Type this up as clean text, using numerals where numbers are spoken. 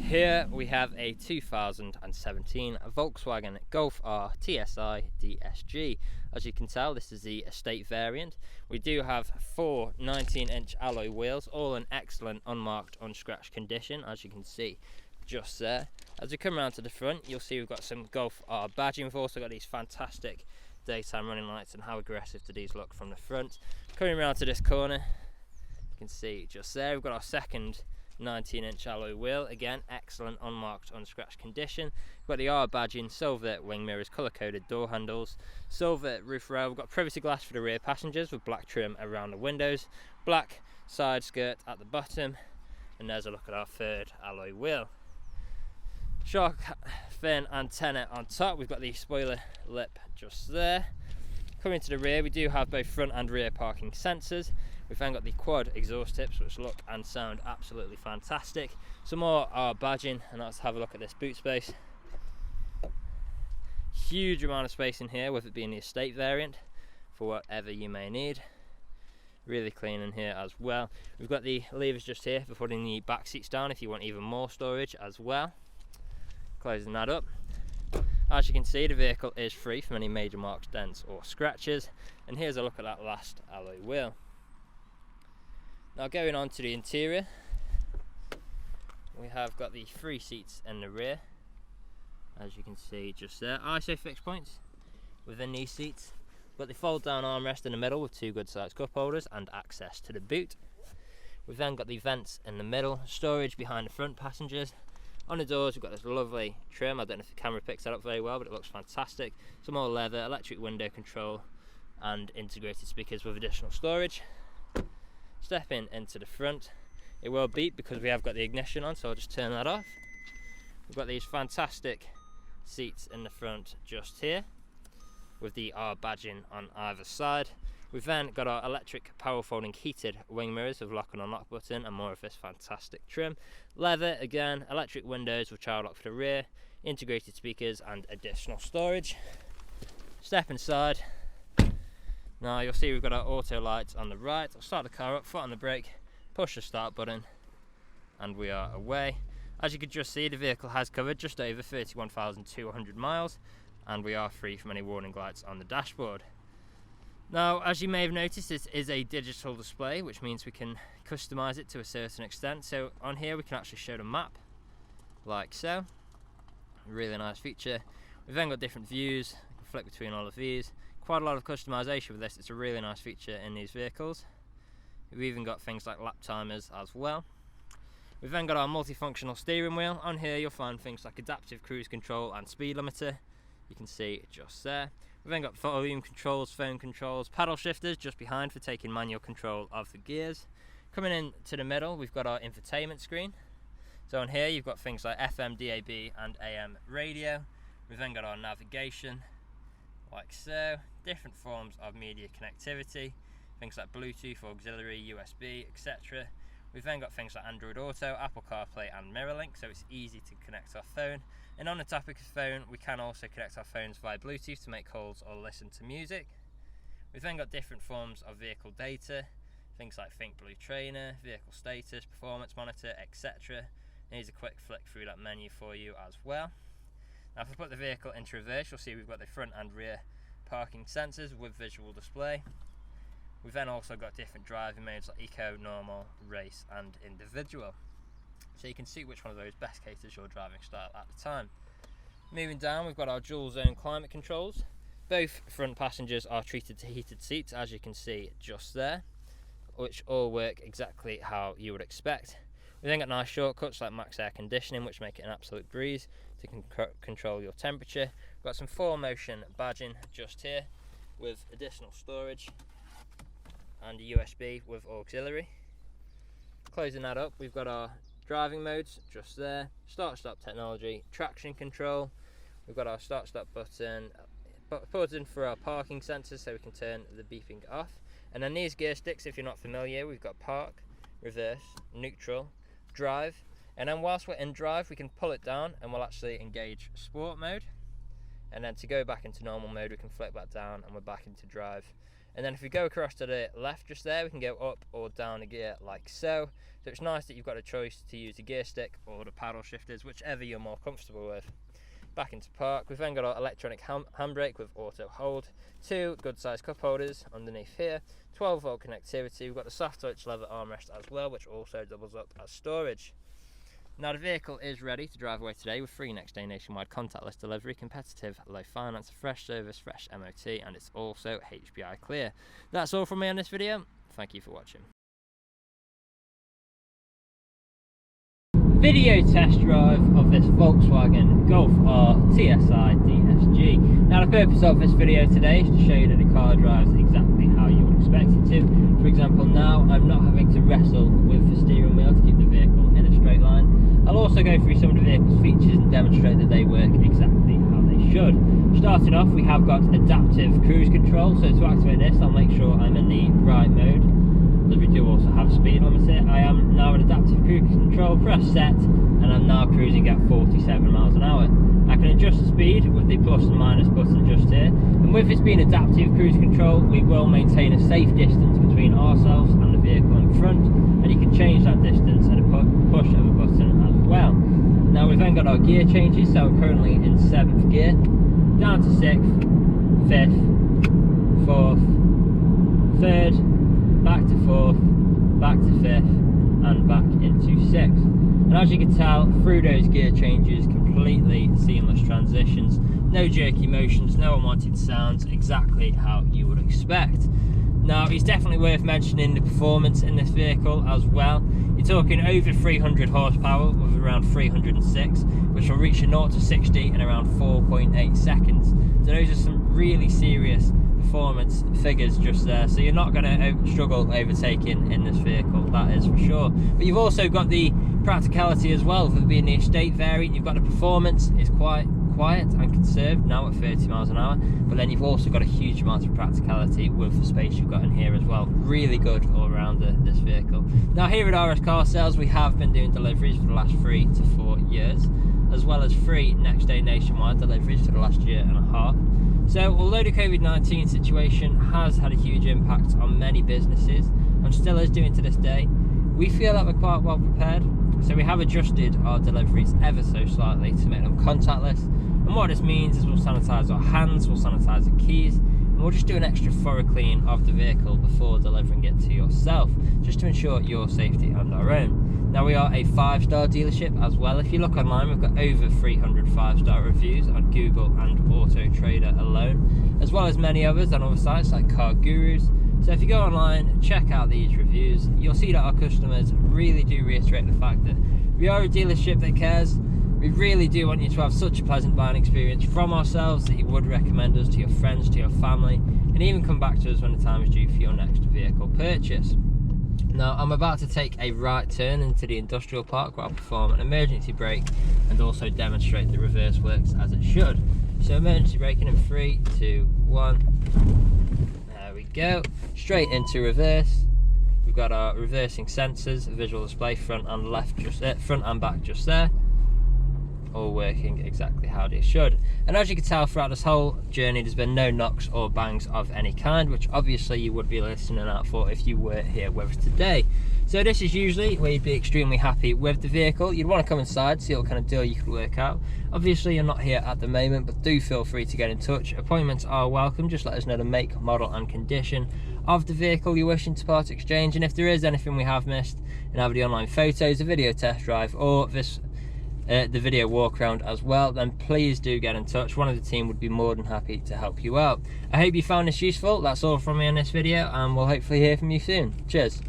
Here we have a 2017 Volkswagen Golf R TSI DSG. As you can tell, this is the estate variant. We do have 4 19-inch alloy wheels, all in excellent unmarked, unscratched condition, as you can see just there. As we come around to the front, you'll see we've got some Golf R badging. We've also got these fantastic daytime running lights, and how aggressive do these look from the front. Coming around to this corner, you can see just there, we've got our second 19-inch alloy wheel, again excellent unmarked, unscratched condition. We've got the R badging, silver wing mirrors, colour-coded door handles, silver roof rail. We've got privacy glass for the rear passengers with black trim around the windows, black side skirt at the bottom, and there's a look at our third alloy wheel. Shark fin antenna on top. We've got the spoiler lip just there. Coming to the rear, we do have both front and rear parking sensors. We've then got the quad exhaust tips, which look and sound absolutely fantastic. Some more R badging, and let's have a look at this boot space. Huge amount of space in here, with it being the estate variant, for whatever you may need. Really clean in here as well. We've got the levers just here for putting the back seats down if you want even more storage as well. Closing that up. As you can see, the vehicle is free from any major marks, dents or scratches. And here's a look at that last alloy wheel. Now going on to the interior, we have got the 3 seats in the rear, as you can see just there. ISO fixed points within these seats. We've got the fold down armrest in the middle with 2 good sized cup holders and access to the boot. We've then got the vents in the middle, storage behind the front passengers. On the doors we've got this lovely trim. I don't know if the camera picks that up very well, but it looks fantastic. Some more leather, electric window control and integrated speakers with additional storage. Stepping into the front, it will beep because we have got the ignition on, so I'll just turn that off. We've got these fantastic seats in the front just here with the R badging on either side. We've then got our electric power folding heated wing mirrors with lock and unlock button and more of this fantastic trim. Leather again, electric windows with child lock for the rear, integrated speakers and additional storage. Step inside. Now you'll see we've got our auto lights on the right. I'll start the car up, foot on the brake, push the start button, and we are away. As you can just see, the vehicle has covered just over 31,200 miles, and we are free from any warning lights on the dashboard. Now, as you may have noticed, this is a digital display, which means we can customize it to a certain extent. So on here we can actually show the map, like so. Really nice feature. We've then got different views, we can flick between all of these. Quite a lot of customization with this. It's a really nice feature in these vehicles. We've even got things like lap timers as well. We've then got our multifunctional steering wheel. On here you'll find things like adaptive cruise control and speed limiter. You can see it just there. We've then got volume controls, phone controls, paddle shifters just behind for taking manual control of the gears. Coming in to the middle, we've got our infotainment screen. So on here you've got things like FM, DAB and AM radio. We've then got our navigation, like so. Different forms of media connectivity, things like Bluetooth, auxiliary, USB, etc. We've then got things like Android Auto, Apple CarPlay and MirrorLink, so it's easy to connect our phone. And on the topic of phone, we can also connect our phones via Bluetooth to make calls or listen to music. We've then got different forms of vehicle data, things like Think Blue Trainer, vehicle status, performance monitor, etc. Here's a quick flick through that menu for you as well. Now if I put the vehicle into reverse, you'll see we've got the front and rear parking sensors with visual display. We've then also got different driving modes like Eco, Normal, Race and Individual. So you can see which one of those best caters your driving style at the time. Moving down, we've got our dual zone climate controls. Both front passengers are treated to heated seats, as you can see just there, which all work exactly how you would expect. We then got nice shortcuts like max air conditioning, which make it an absolute breeze to control your temperature. We've got some 4Motion badging just here with additional storage and a USB with auxiliary. Closing that up, we've got our driving modes just there, start stop technology, traction control. We've got our start stop button for our parking sensors so we can turn the beeping off. And then these gear sticks, if you're not familiar, we've got park, reverse, neutral, drive, and then whilst we're in drive we can pull it down and we'll actually engage sport mode, and then to go back into normal mode we can flip that down and we're back into drive. And then if we go across to the left just there, we can go up or down a gear like so. So it's nice that you've got a choice to use the gear stick or the paddle shifters, whichever you're more comfortable with. Back into park, we've then got our electronic handbrake with auto hold, 2 good sized cup holders underneath here, 12 volt connectivity. We've got the soft touch leather armrest as well, which also doubles up as storage. Now the vehicle is ready to drive away today with free next day nationwide contactless delivery, competitive low finance, fresh service, fresh MOT, and it's also HPI clear. That's all from me on this video. Thank you for watching. Video test drive of this Volkswagen Golf R TSI DSG. Now the purpose of this video today is to show you that the car drives exactly how you would expect it to. For example, now I'm not having to wrestle with the steering wheel to keep the vehicle in a straight line. I'll also go through some of the vehicle's features and demonstrate that they work exactly how they should. Starting off, we have got adaptive cruise control, so to activate this I'll make sure I'm in the right mode, as we do also have speed limiter. I am now in adaptive cruise control, press set, and I'm now cruising at 47 miles an hour. I can adjust the speed with the plus and minus button just here, and with this being adaptive cruise control, we will maintain a safe distance between ourselves and the vehicle in front, and you can change that distance at a push of a button as well. Now we've then got our gear changes, so I'm currently in 7th gear, down to 6th, 5th, 4th, 3rd, back to 4th, back to 5th, and back into 6th. And as you can tell, through those gear changes, completely seamless transitions, no jerky motions, no unwanted sounds, exactly how you would expect. Now it's definitely worth mentioning the performance in this vehicle as well. You're talking over 300 horsepower with around 306, which will reach a 0 to 60 in around 4.8 seconds. So those are some really serious performance figures just there, so you're not going to struggle overtaking in this vehicle, that is for sure. But you've also got the practicality as well, with it being the estate variant. You've got the performance, it's quite quiet and conserved now at 30 miles an hour, but then you've also got a huge amount of practicality with the space you've got in here as well. Really good all-rounder, this vehicle. Now here at RS Car Sales, we have been doing deliveries for the last 3 to 4 years, as well as free next day nationwide deliveries for the last 1.5 years. So although the COVID-19 situation has had a huge impact on many businesses, and still is doing to this day, we feel that we're quite well prepared. So we have adjusted our deliveries ever so slightly to make them contactless. And what this means is we'll sanitize our hands, we'll sanitize the keys, and we'll just do an extra thorough clean of the vehicle before delivering it to yourself, just to ensure your safety and our own. Now we are a 5-star dealership as well. If you look online, we've got over 300 5-star reviews on Google and Autotrader alone, as well as many others on other sites like Car Gurus. So if you go online, check out these reviews, you'll see that our customers really do reiterate the fact that we are a dealership that cares. We really do want you to have such a pleasant buying experience from ourselves that you would recommend us to your friends, to your family, and even come back to us when the time is due for your next vehicle purchase. Now I'm about to take a right turn into the industrial park where I'll perform an emergency brake and also demonstrate the reverse works as it should. So emergency braking in 3, 2, 1. There we go. Straight into reverse. We've got our reversing sensors, visual display front and left, front and back just there. All working exactly how they should. And as you can tell, throughout this whole journey there's been no knocks or bangs of any kind, which obviously you would be listening out for if you were here with us today. So this is usually where you'd be extremely happy with the vehicle. You'd want to come inside, see what kind of deal you could work out. Obviously you're not here at the moment, but do feel free to get in touch. Appointments are welcome. Just let us know the make, model and condition of the vehicle you're wishing to part exchange, and if there is anything we have missed in either the online photos, a video test drive, or this the video walk around as well, then please do get in touch. One of the team would be more than happy to help you out. I hope you found this useful. That's all from me on this video, and we'll hopefully hear from you soon. Cheers.